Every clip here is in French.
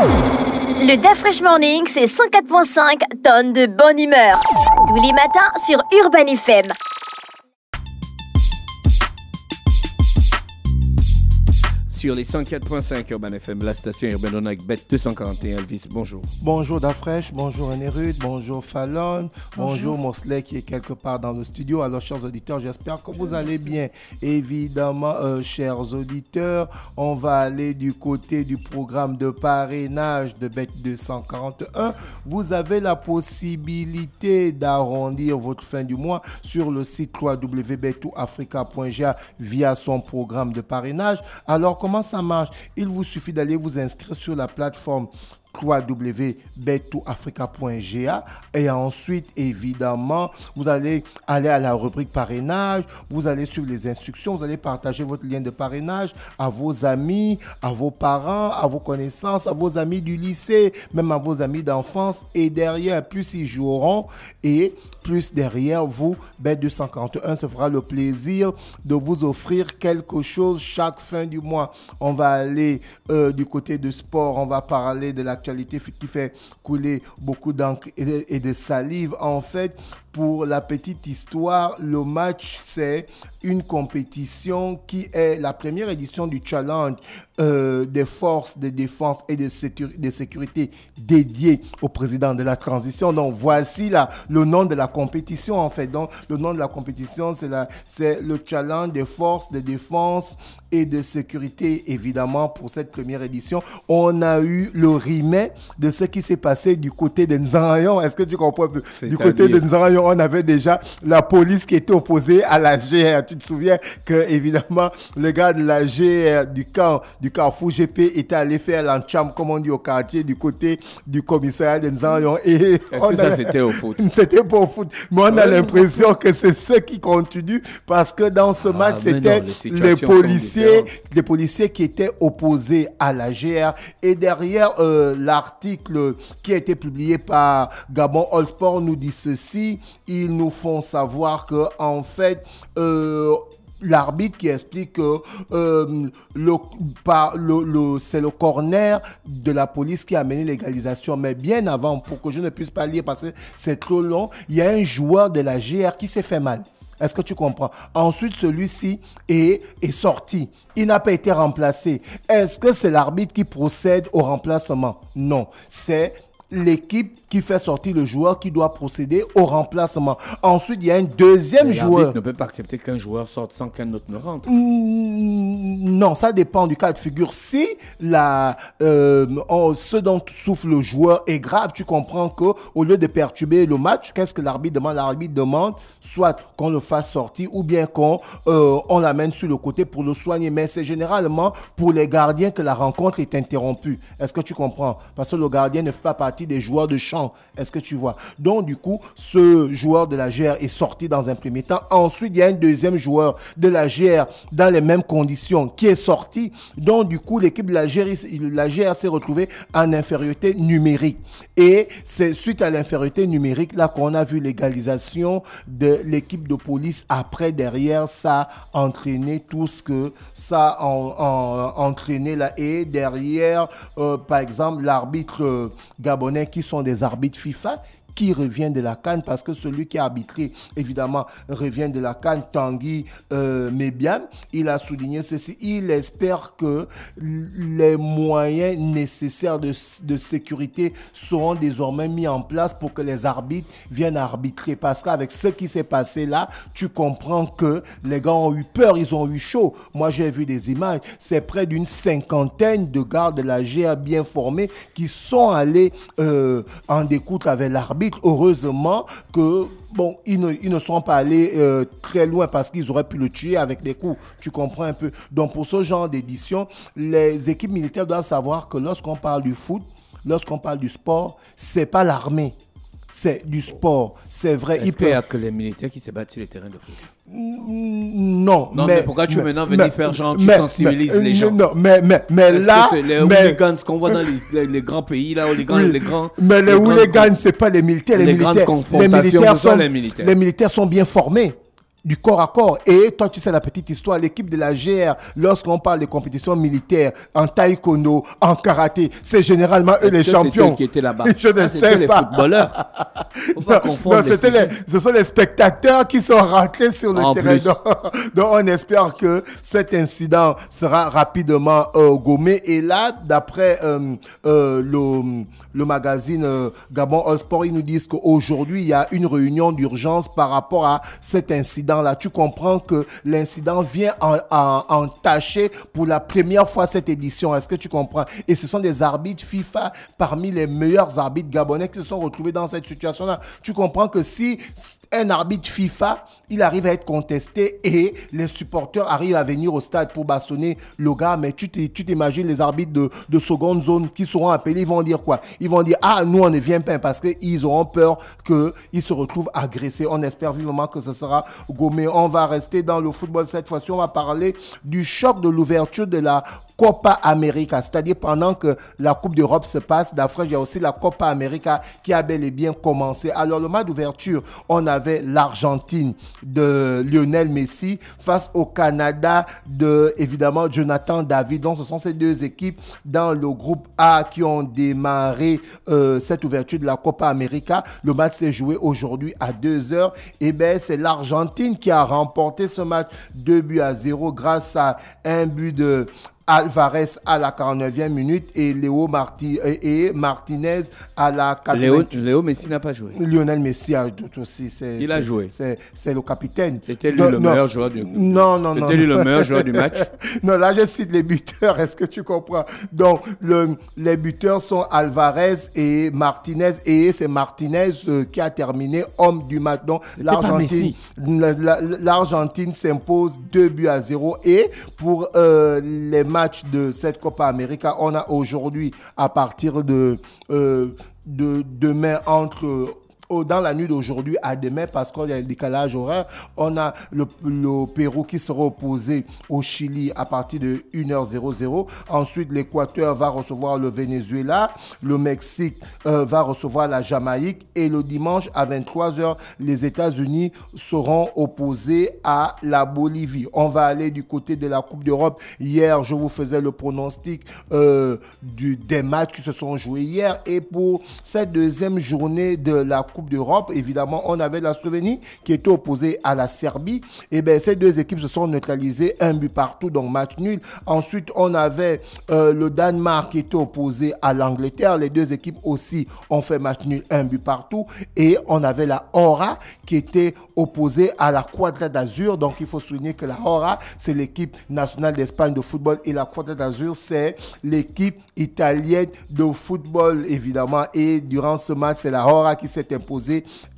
Le DaFresh Morning, c'est 104.5 tonnes de bonne humeur. Tous les matins sur Urban FM. Sur les 104.5 Urban FM, la station urbaine avec Bet 241. Elvis, bonjour. Bonjour DaFresh, bonjour Enerud, bonjour Fallon, bonjour Mosley qui est quelque part dans le studio. Alors chers auditeurs, j'espère que vous allez bien. Évidemment, chers auditeurs, on va aller du côté du programme de parrainage de Bet 241. Vous avez la possibilité d'arrondir votre fin du mois sur le site www.bettoafrica.ga via son programme de parrainage. Alors, comment ça marche? Il vous suffit d'aller vous inscrire sur la plateforme www.bettoafrica.ga et ensuite, évidemment, vous allez aller à la rubrique parrainage, vous allez suivre les instructions, vous allez partager votre lien de parrainage à vos amis, à vos parents, à vos connaissances, à vos amis du lycée, même à vos amis d'enfance. Et derrière, plus ils joueront et plus derrière vous, Bet241 se fera le plaisir de vous offrir quelque chose chaque fin du mois. On va aller du côté du sport, on va parler de l'actualité qui fait couler beaucoup d'encre et de salive. En fait, pour la petite histoire, le match, c'est une compétition qui est la première édition du challenge des forces de défense et de sécurité dédiée au président de la transition. Donc, voici le nom de la compétition, en fait. Donc, le nom de la compétition, c'est le challenge des forces de défense et de sécurité. Évidemment, pour cette première édition, on a eu le remake de ce qui s'est passé du côté de Nzarayon. Est-ce que tu comprends un peu? Du côté de Nzarayon, on avait déjà la police qui était opposée à la GR. Tu te souviens que, évidemment, le gars de la GR du Carrefour GP était allé faire l'encham, comme on dit au quartier, du côté du commissariat de Nzarayon. Et ça, c'était au foot? C'était pas au foot. Mais on a l'impression que c'est ce qui continue parce que dans ce match, c'était les policiers qui étaient opposés à la GR. Et derrière l'article qui a été publié par Gabon All Sport nous dit ceci. Ils nous font savoir que, en fait, l'arbitre qui explique que c'est le corner de la police qui a mené l'égalisation. Mais bien avant, pour que je ne puisse pas lire parce que c'est trop long, il y a un joueur de la GR qui s'est fait mal. Est-ce que tu comprends? Ensuite, celui-ci est sorti. Il n'a pas été remplacé. Est-ce que c'est l'arbitre qui procède au remplacement? Non. C'est l'équipe qui fait sortir le joueur qui doit procéder au remplacement. Ensuite, il y a un deuxième joueur. L'arbitre ne peut pas accepter qu'un joueur sorte sans qu'un autre ne rentre. Non, ça dépend du cas de figure. Si ce dont souffre le joueur est grave, tu comprends qu'au lieu de perturber le match, qu'est-ce que l'arbitre demande? L'arbitre demande soit qu'on le fasse sortir ou bien qu'on l'amène sur le côté pour le soigner. Mais c'est généralement pour les gardiens que la rencontre est interrompue. Est-ce que tu comprends? Parce que le gardien ne fait pas partie des joueurs de champ. Est-ce que tu vois? Donc, du coup, ce joueur de la GR est sorti dans un premier temps. Ensuite, il y a un deuxième joueur de la GR dans les mêmes conditions qui est sorti. Donc, du coup, l'équipe de la GR s'est retrouvée en infériorité numérique. Et c'est suite à l'infériorité numérique là qu'on a vu l'égalisation de l'équipe de police. Après, derrière, ça a entraîné tout ce que ça a entraîné là. Et derrière, par exemple, l'arbitre gabonais qui sont des arbitres FIFA qui revient de la CAN parce que celui qui a arbitré, évidemment, revient de la CAN, Tanguy Mébiam. Il a souligné ceci. Il espère que les moyens nécessaires de sécurité seront désormais mis en place pour que les arbitres viennent arbitrer. Parce qu'avec ce qui s'est passé là, tu comprends que les gars ont eu peur, ils ont eu chaud. Moi, j'ai vu des images. C'est près d'une cinquantaine de gardes de la GA bien formés qui sont allés en découdre avec l'arbitre. Heureusement que ils ne sont pas allés très loin parce qu'ils auraient pu le tuer avec des coups. Tu comprends un peu? Donc pour ce genre d'édition, les équipes militaires doivent savoir que lorsqu'on parle du foot, lorsqu'on parle du sport, c'est pas l'armée. C'est du sport. C'est vrai. Est-ce qu'il y a que les militaires qui se battent sur les terrains de foot? Non, mais pourquoi tu maintenant venir faire genre, tu sensibilises les gens? Non, mais là... Les hooligans qu'on voit dans les grands pays, là, les grands... Mais les hooligans, c'est pas les militaires. Les grandes confrontations, les militaires sont bien formés. du corps à corps. Et toi, tu sais la petite histoire, l'équipe de la GR, lorsqu'on parle des compétitions militaires, en taekwondo, en karaté, c'est généralement eux les champions. Qui étaient là-bas. Je ne sais les pas. Footballeurs. Faut pas confondre ce sont les spectateurs qui sont rentrés sur le terrain. Donc, on espère que cet incident sera rapidement gommé. Et là, d'après le magazine Gabon All Sport, ils nous disent qu'aujourd'hui, il y a une réunion d'urgence par rapport à cet incident-là. Tu comprends que l'incident vient entacher pour la première fois cette édition. Est-ce que tu comprends? Et ce sont des arbitres FIFA parmi les meilleurs arbitres gabonais qui se sont retrouvés dans cette situation-là. Tu comprends que si un arbitre FIFA, il arrive à être contesté et les supporters arrivent à venir au stade pour bastonner le gars, mais tu t'imagines les arbitres de seconde zone qui seront appelés, ils vont dire quoi? Ils vont dire, ah, nous on ne vient pas parce qu'ils auront peur qu'ils se retrouvent agressés. On espère vivement que ce sera gommé. On va rester dans le football cette fois-ci. On va parler du choc de l'ouverture de la Copa América, c'est-à-dire pendant que la Coupe d'Europe se passe, d'Afrique, il y a aussi la Copa América qui a bel et bien commencé. Alors, le match d'ouverture, on avait l'Argentine de Lionel Messi face au Canada de, évidemment, Jonathan David. Donc, ce sont ces deux équipes dans le groupe A qui ont démarré cette ouverture de la Copa América. Le match s'est joué aujourd'hui à 2h. Et bien, c'est l'Argentine qui a remporté ce match 2-0 grâce à un but de Alvarez à la 49e minute et Martinez à la 80e. Léo Messi n'a pas joué. Lionel Messi a aussi. Il a joué. C'est le capitaine. C'était lui le meilleur joueur du match. Non. C'était lui le meilleur joueur du match. Non, là, je cite les buteurs. Est-ce que tu comprends? Donc, les buteurs sont Alvarez et Martinez. Et c'est Martinez qui a terminé homme du match. Donc, l'Argentine s'impose 2-0. Et pour les matchs de cette Copa América, on a aujourd'hui à partir de demain dans la nuit d'aujourd'hui à demain, parce qu'il y a un décalage horaire, on a le Pérou qui sera opposé au Chili à partir de 1h00. Ensuite, l'Équateur va recevoir le Venezuela. Le Mexique va recevoir la Jamaïque. Et le dimanche à 23h, les États-Unis seront opposés à la Bolivie. On va aller du côté de la Coupe d'Europe. Hier, je vous faisais le pronostic des matchs qui se sont joués hier. Et pour cette deuxième journée de la Coupe d'Europe, évidemment, on avait la Slovénie qui était opposée à la Serbie. Et bien, ces deux équipes se sont neutralisées, un but partout, donc match nul. Ensuite, on avait le Danemark qui était opposé à l'Angleterre. Les deux équipes aussi ont fait match nul, un but partout. Et on avait la Hora qui était opposée à la Quadra d'Azur. Donc, il faut souligner que la Hora, c'est l'équipe nationale d'Espagne de football et la Quadra d'Azur, c'est l'équipe italienne de football, évidemment. Et durant ce match, c'est la Hora qui s'est imposée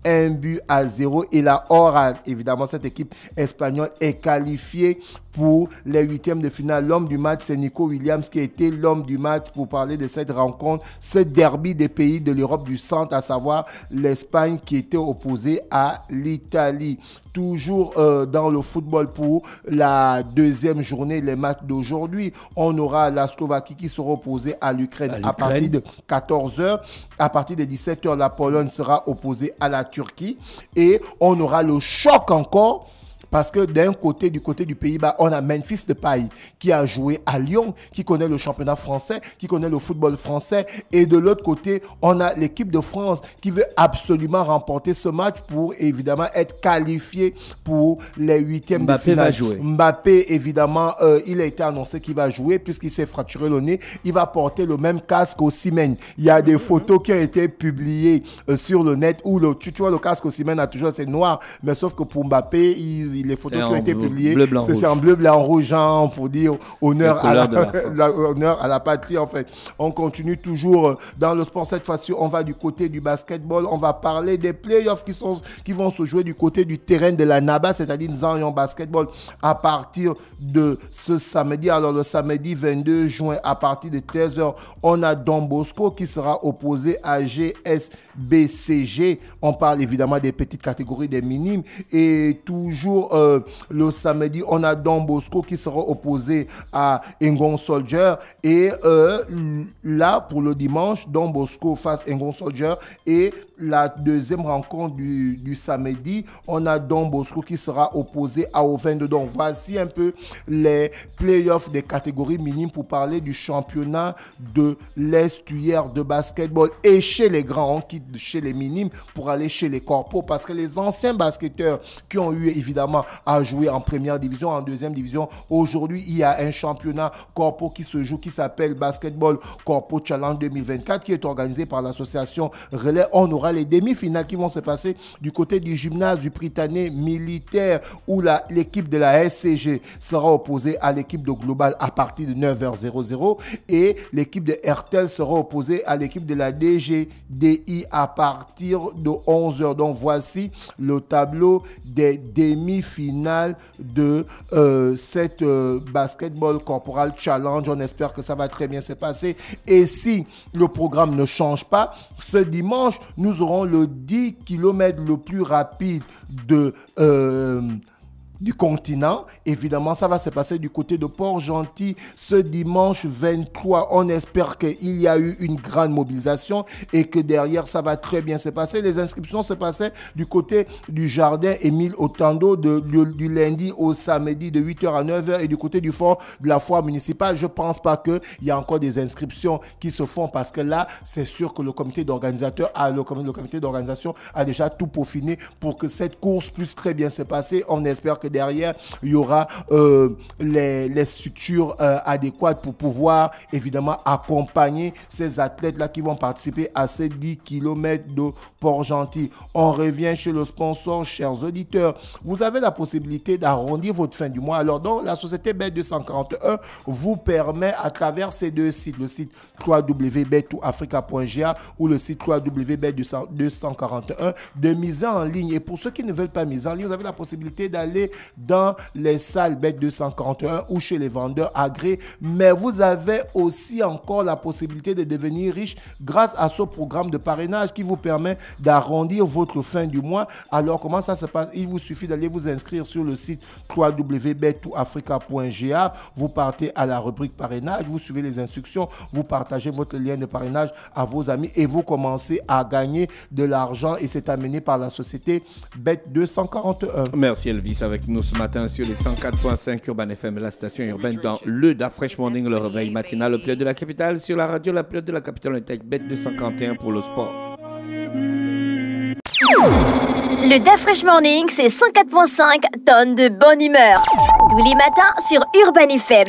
1-0 et la Hora, évidemment, cette équipe espagnole est qualifiée pour les huitièmes de finale. L'homme du match, c'est Nico Williams qui a été l'homme du match pour parler de cette rencontre, ce derby des pays de l'Europe du centre, à savoir l'Espagne qui était opposée à l'Italie. Toujours dans le football pour la deuxième journée, les matchs d'aujourd'hui, on aura la Slovaquie qui sera opposée à l'Ukraine à partir de 14h. À partir de 17h, la Pologne sera opposée à la Turquie. Et on aura le choc encore. Parce que d'un côté, du côté du Pays-Bas, on a Memphis Depay qui a joué à Lyon, qui connaît le championnat français, qui connaît le football français. Et de l'autre côté, on a l'équipe de France qui veut absolument remporter ce match pour évidemment être qualifié pour les huitièmes de finale. Mbappé va jouer. Mbappé, évidemment, il a été annoncé qu'il va jouer puisqu'il s'est fracturé le nez. Il va porter le même casque Osimhen. Il y a des photos qui ont été publiées sur le net où tu vois, le casque Osimhen a toujours c'est noir, mais sauf que pour Mbappé, les photos qui ont été publiées, c'est en bleu, blanc, rouge, pour dire honneur à la patrie, en fait. On continue toujours dans le sport. Cette fois-ci, on va du côté du basketball. On va parler des playoffs qui vont se jouer du côté du terrain de la NABA, c'est-à-dire Nzanyon Basketball, à partir de ce samedi. Alors, le samedi 22 juin, à partir de 13h, on a Don Bosco qui sera opposé à GSBCG. On parle évidemment des petites catégories, des minimes. Et toujours le samedi, on a Don Bosco qui sera opposé à Engon Soldier. Et là, pour le dimanche, Don Bosco face Engon Soldier. Et la deuxième rencontre du samedi, on a Don Bosco qui sera opposé à Ovendo. Donc voici un peu les playoffs des catégories minimes pour parler du championnat de l'Estuaire de basketball. Et chez les grands, on quitte chez les minimes pour aller chez les corpos parce que les anciens basketteurs qui ont eu évidemment à jouer en première division, en deuxième division, aujourd'hui il y a un championnat corpo qui se joue qui s'appelle Basketball Corpo Challenge 2024 qui est organisé par l'association Relais. On aura les demi-finales qui vont se passer du côté du gymnase du Prytanée militaire où l'équipe de la SCG sera opposée à l'équipe de Global à partir de 9h00 et l'équipe de RTL sera opposée à l'équipe de la DGDI à partir de 11h. Donc voici le tableau des demi-finales de cette Basketball Corporal Challenge. On espère que ça va très bien se passer. Et si le programme ne change pas, ce dimanche, nous aurons le 10 km le plus rapide du continent. Évidemment, ça va se passer du côté de Port-Gentil ce dimanche 23. On espère qu'il y a eu une grande mobilisation et que derrière, ça va très bien se passer. Les inscriptions se passaient du côté du jardin Émile Otando du lundi au samedi de 8h à 9h et du côté du fort de la foire municipale. Je ne pense pas qu'il y a encore des inscriptions qui se font parce que là, c'est sûr que le comité d'organisation a déjà tout peaufiné pour que cette course puisse très bien se passer. On espère que derrière, il y aura les structures adéquates pour pouvoir évidemment accompagner ces athlètes-là qui vont participer à ces 10 km de Port-Gentil. On revient chez le sponsor, chers auditeurs. Vous avez la possibilité d'arrondir votre fin du mois. Alors, donc, la société Bet241 vous permet à travers ces deux sites, le site www.bet2africa.ga ou le site www.bet241 de miser en ligne. Et pour ceux qui ne veulent pas miser en ligne, vous avez la possibilité d'aller dans les salles Bet241 ou chez les vendeurs agréés. Mais vous avez aussi encore la possibilité de devenir riche grâce à ce programme de parrainage qui vous permet d'arrondir votre fin du mois. Alors, comment ça se passe? Il vous suffit d'aller vous inscrire sur le site www.bet2africa.ga. Vous partez à la rubrique parrainage, vous suivez les instructions, vous partagez votre lien de parrainage à vos amis et vous commencez à gagner de l'argent et c'est amené par la société Bet241. Merci Elvis avec nous ce matin sur les 104.5 Urban FM, la station urbaine dans le Da Fresh Morning, le réveil matinal, le plus de la capitale, sur la radio, la plus de la capitale, on est Bet251 pour le sport. Le Da Fresh Morning, c'est 104.5 tonnes de bonne humeur. Tous les matins sur Urban FM.